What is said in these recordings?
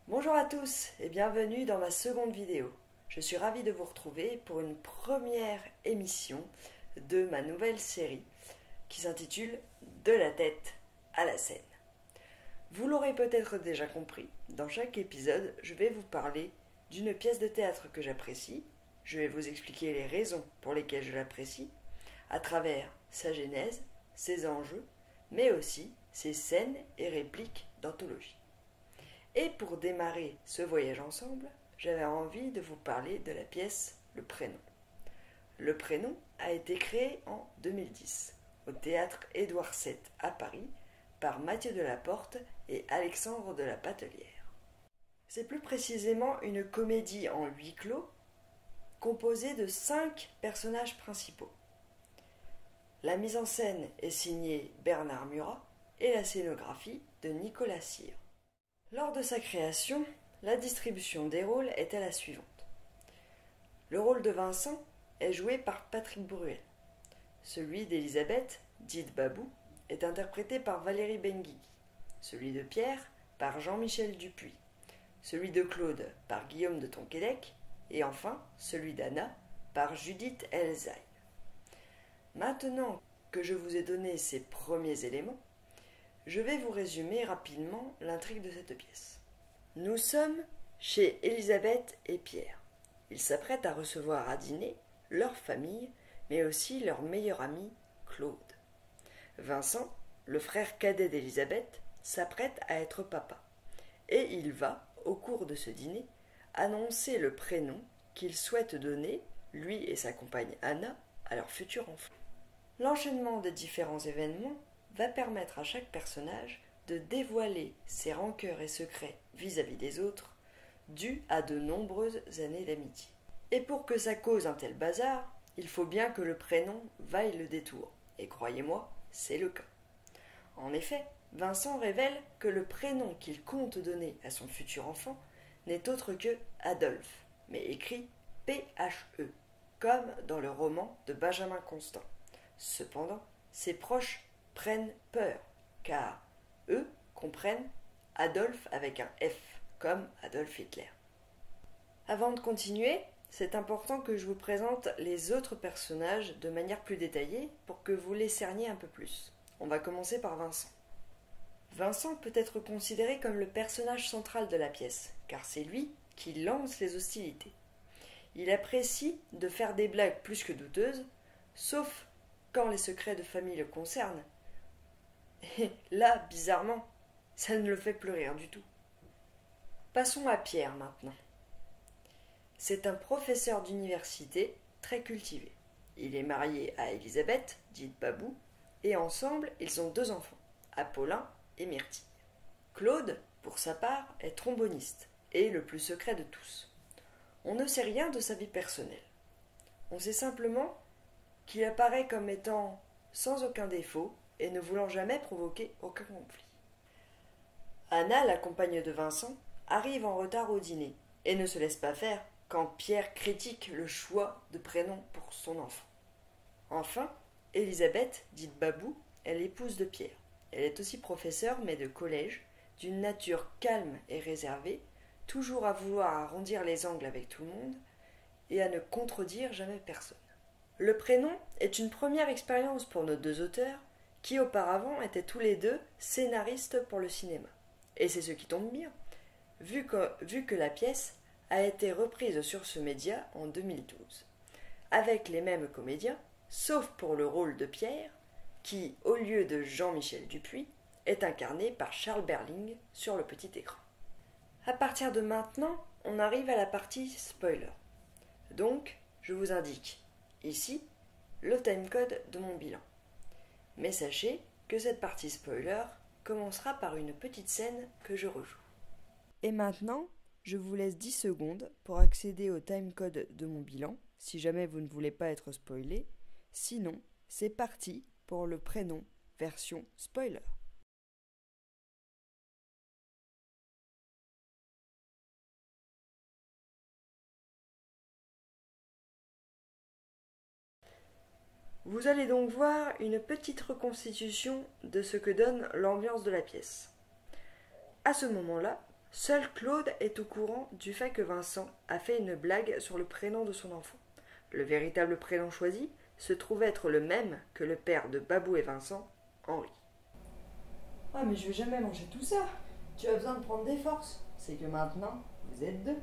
Bonjour à tous et bienvenue dans ma seconde vidéo. Je suis ravie de vous retrouver pour une première émission de ma nouvelle série qui s'intitule De la tête à la scène. Vous l'aurez peut-être déjà compris, dans chaque épisode, je vais vous parler d'une pièce de théâtre que j'apprécie, je vais vous expliquer les raisons pour lesquelles je l'apprécie, à travers sa genèse, ses enjeux, mais aussi ses scènes et répliques d'anthologie. Et pour démarrer ce voyage ensemble, j'avais envie de vous parler de la pièce Le Prénom. Le Prénom a été créé en 2010 au théâtre Édouard VII à Paris par Mathieu Delaporte et Alexandre de la Patelière. C'est plus précisément une comédie en huis clos composée de 5 personnages principaux. La mise en scène est signée Bernard Murat et la scénographie de Nicolas Cyr. Lors de sa création, la distribution des rôles était la suivante. Le rôle de Vincent est joué par Patrick Bruel. Celui d'Elisabeth, dite Babou, est interprété par Valérie Benguigui. Celui de Pierre par Jean-Michel Dupuis. Celui de Claude par Guillaume de Tonquédec. Et enfin, celui d'Anna par Judith Elzaï. Maintenant que je vous ai donné ces premiers éléments, je vais vous résumer rapidement l'intrigue de cette pièce. Nous sommes chez Elisabeth et Pierre. Ils s'apprêtent à recevoir à dîner leur famille, mais aussi leur meilleur ami, Claude. Vincent, le frère cadet d'Elisabeth, s'apprête à être papa. Et il va, au cours de ce dîner, annoncer le prénom qu'il souhaite donner, lui et sa compagne Anna, à leur futur enfant. L'enchaînement des différents événements va permettre à chaque personnage de dévoiler ses rancœurs et secrets vis-à-vis des autres, dus à de nombreuses années d'amitié. Et pour que ça cause un tel bazar, il faut bien que le prénom vaille le détour. Et croyez-moi, c'est le cas. En effet, Vincent révèle que le prénom qu'il compte donner à son futur enfant n'est autre que Adolphe, mais écrit P-H-E, comme dans le roman de Benjamin Constant. Cependant, ses proches prennent peur, car eux comprennent Adolphe avec un F, comme Adolf Hitler. Avant de continuer, c'est important que je vous présente les autres personnages de manière plus détaillée pour que vous les cerniez un peu plus. On va commencer par Vincent. Vincent peut être considéré comme le personnage central de la pièce, car c'est lui qui lance les hostilités. Il apprécie de faire des blagues plus que douteuses, sauf quand les secrets de famille le concernent. Et là, bizarrement, ça ne le fait plus rire du tout. Passons à Pierre maintenant. C'est un professeur d'université très cultivé. Il est marié à Elisabeth, dite Babou, et ensemble, ils ont 2 enfants, Apollin et Myrtille. Claude, pour sa part, est tromboniste et le plus secret de tous. On ne sait rien de sa vie personnelle. On sait simplement qu'il apparaît comme étant sans aucun défaut et ne voulant jamais provoquer aucun conflit. Anna, la compagne de Vincent, arrive en retard au dîner et ne se laisse pas faire quand Pierre critique le choix de prénom pour son enfant. Enfin, Elisabeth, dite Babou, est l'épouse de Pierre. Elle est aussi professeure, mais de collège, d'une nature calme et réservée, toujours à vouloir arrondir les angles avec tout le monde et à ne contredire jamais personne. Le prénom est une première expérience pour nos 2 auteurs qui auparavant étaient tous les 2 scénaristes pour le cinéma. Et c'est ce qui tombe bien, vu que la pièce a été reprise sur ce média en 2012, avec les mêmes comédiens, sauf pour le rôle de Pierre, qui, au lieu de Jean-Michel Dupuis, est incarné par Charles Berling sur le petit écran. À partir de maintenant, on arrive à la partie spoiler. Donc, je vous indique ici le timecode de mon bilan. Mais sachez que cette partie spoiler commencera par une petite scène que je rejoue. Et maintenant, je vous laisse 10 secondes pour accéder au timecode de mon bilan, si jamais vous ne voulez pas être spoilé. Sinon, c'est parti pour le prénom version spoiler. Vous allez donc voir une petite reconstitution de ce que donne l'ambiance de la pièce. À ce moment-là, Seul Claude est au courant du fait que Vincent a fait une blague sur le prénom de son enfant. Le véritable prénom choisi se trouve être le même que le père de Babou et Vincent, Henri. Ah mais je vais jamais manger tout ça. Tu as besoin de prendre des forces. C'est que maintenant, vous êtes deux.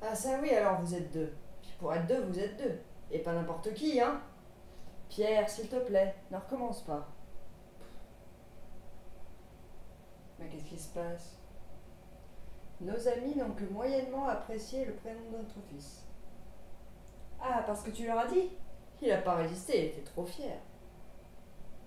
Ah ça oui, alors vous êtes deux. Puis pour être deux, vous êtes deux. Et pas n'importe qui, hein. Pierre, s'il te plaît, ne recommence pas. Mais qu'est-ce qui se passe? Nos amis n'ont que moyennement apprécié le prénom de notre fils. Ah, parce que tu leur as dit? Il n'a pas résisté, il était trop fier.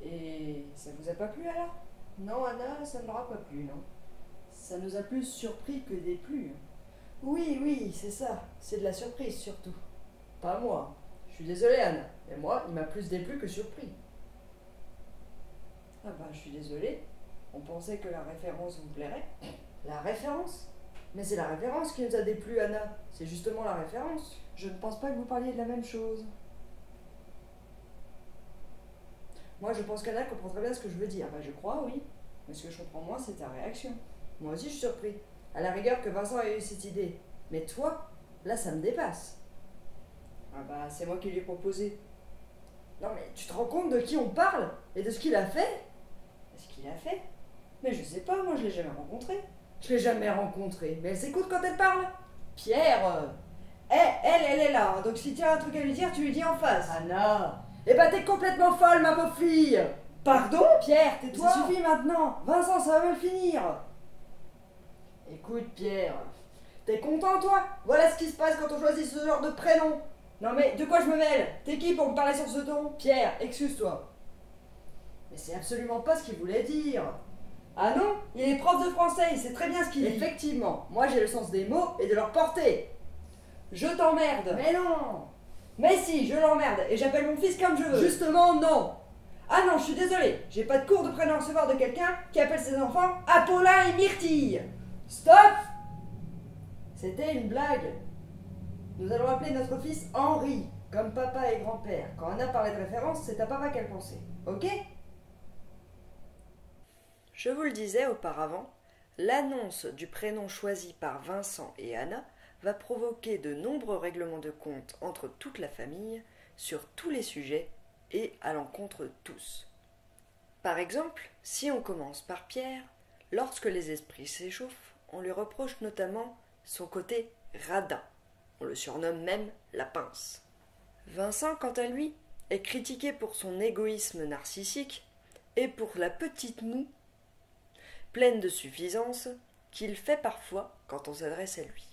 Et ça vous a pas plu alors? Non, Anna, ça ne leur a pas plu, non. Ça nous a plus surpris que déplu. Oui, oui, c'est ça. C'est de la surprise surtout. Pas moi. Je suis désolé, Anna. Mais moi, il m'a plus déplu que surpris. Ah bah, je suis désolé. On pensait que la référence vous plairait. La référence? Mais c'est la référence qui nous a déplu, Anna. C'est justement la référence. Je ne pense pas que vous parliez de la même chose. Moi, je pense qu'Anna comprend très bien ce que je veux dire. Bah, je crois, oui. Mais ce que je comprends moins, c'est ta réaction. Moi aussi, je suis surpris. À la rigueur que Vincent ait eu cette idée. Mais toi, là, ça me dépasse. Ah bah, c'est moi qui lui ai proposé. Non, mais tu te rends compte de qui on parle? Et de ce qu'il a fait? Ce qu'il a fait? Mais je sais pas, moi, je l'ai jamais rencontré. Je l'ai jamais rencontrée. Mais elle s'écoute quand elle parle. Pierre elle est là. Donc si tu as un truc à lui dire, tu lui dis en face. Anna. Eh ben t'es complètement folle, ma pauvre fille. Pardon? Pierre, tais-toi. Ça suffit maintenant. Vincent, ça va mal finir. Écoute, Pierre. T'es content, toi? Voilà ce qui se passe quand on choisit ce genre de prénom. Non mais, de quoi je me mêle? T'es qui pour me parler sur ce ton? Pierre, excuse-toi. Mais c'est absolument pas ce qu'il voulait dire. Ah non? Il est prof de français, il sait très bien ce qu'il dit. Effectivement, moi j'ai le sens des mots et de leur portée. Je t'emmerde. Mais non. Mais si, je l'emmerde et j'appelle mon fils comme je veux. Justement, non. Ah non, je suis désolée, j'ai pas de cours de prénom à recevoir de quelqu'un qui appelle ses enfants Apollin et Myrtille. Stop. C'était une blague. Nous allons appeler notre fils Henri, comme papa et grand-père. Quand Anna parlait de référence, c'est à papa qu'elle pensait. Ok? Je vous le disais auparavant, l'annonce du prénom choisi par Vincent et Anna va provoquer de nombreux règlements de compte entre toute la famille, sur tous les sujets et à l'encontre de tous. Par exemple, si on commence par Pierre, lorsque les esprits s'échauffent, on lui reproche notamment son côté radin. On le surnomme même la pince. Vincent, quant à lui, est critiqué pour son égoïsme narcissique et pour la petite moue pleine de suffisance qu'il fait parfois quand on s'adresse à lui.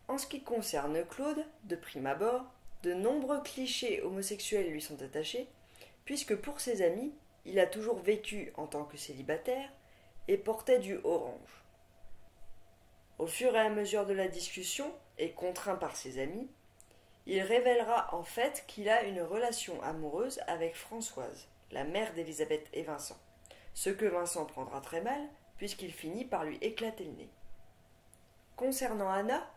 En ce qui concerne Claude, de prime abord, de nombreux clichés homosexuels lui sont attachés, puisque pour ses amis, il a toujours vécu en tant que célibataire et portait du orange. Au fur et à mesure de la discussion, et contraint par ses amis, il révélera en fait qu'il a une relation amoureuse avec Françoise, la mère d'Élisabeth et Vincent, ce que Vincent prendra très mal, puisqu'il finit par lui éclater le nez. Concernant Anna,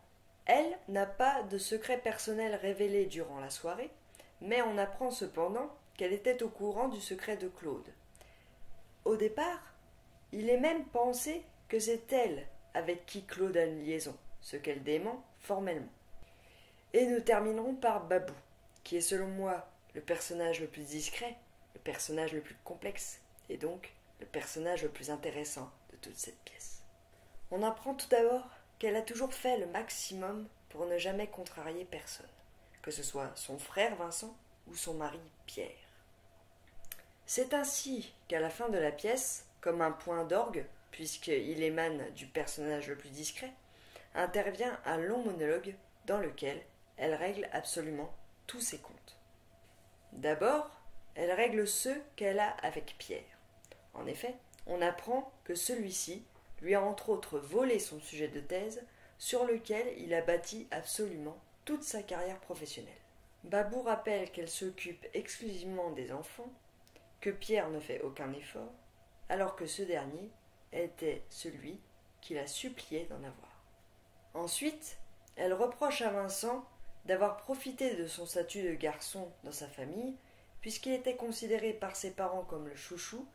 elle n'a pas de secret personnel révélé durant la soirée, mais on apprend cependant qu'elle était au courant du secret de Claude. Au départ, il est même pensé que c'est elle avec qui Claude a une liaison, ce qu'elle dément formellement. Et nous terminerons par Babou, qui est selon moi le personnage le plus discret, le personnage le plus complexe, et donc le personnage le plus intéressant de toute cette pièce. On apprend tout d'abord qu'elle a toujours fait le maximum pour ne jamais contrarier personne, que ce soit son frère Vincent ou son mari Pierre. C'est ainsi qu'à la fin de la pièce, comme un point d'orgue, puisqu'il émane du personnage le plus discret, intervient un long monologue dans lequel elle règle absolument tous ses comptes. D'abord, elle règle ceux qu'elle a avec Pierre. En effet, on apprend que celui-ci lui a entre autres volé son sujet de thèse sur lequel il a bâti absolument toute sa carrière professionnelle. Babou rappelle qu'elle s'occupe exclusivement des enfants, que Pierre ne fait aucun effort, alors que ce dernier était celui qui la suppliait d'en avoir. Ensuite, elle reproche à Vincent d'avoir profité de son statut de garçon dans sa famille, puisqu'il était considéré par ses parents comme le chouchou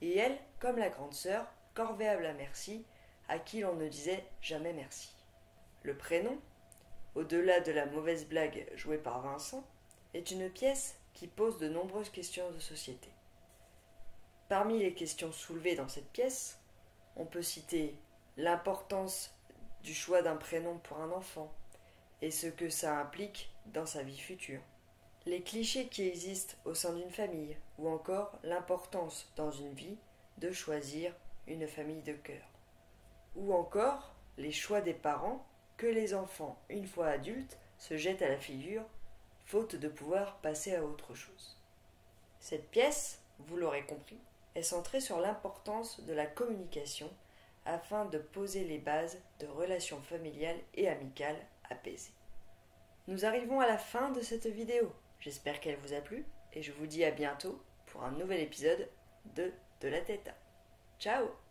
et elle comme la grande sœur, corvéable à merci, à qui l'on ne disait jamais merci. Le prénom, au-delà de la mauvaise blague jouée par Vincent, est une pièce qui pose de nombreuses questions de société. Parmi les questions soulevées dans cette pièce, on peut citer l'importance du choix d'un prénom pour un enfant et ce que ça implique dans sa vie future, les clichés qui existent au sein d'une famille ou encore l'importance dans une vie de choisir une famille de cœur, ou encore les choix des parents que les enfants, une fois adultes, se jettent à la figure faute de pouvoir passer à autre chose. Cette pièce, vous l'aurez compris, est centrée sur l'importance de la communication afin de poser les bases de relations familiales et amicales apaisées. Nous arrivons à la fin de cette vidéo. J'espère qu'elle vous a plu et je vous dis à bientôt pour un nouvel épisode de la Teta. Ciao!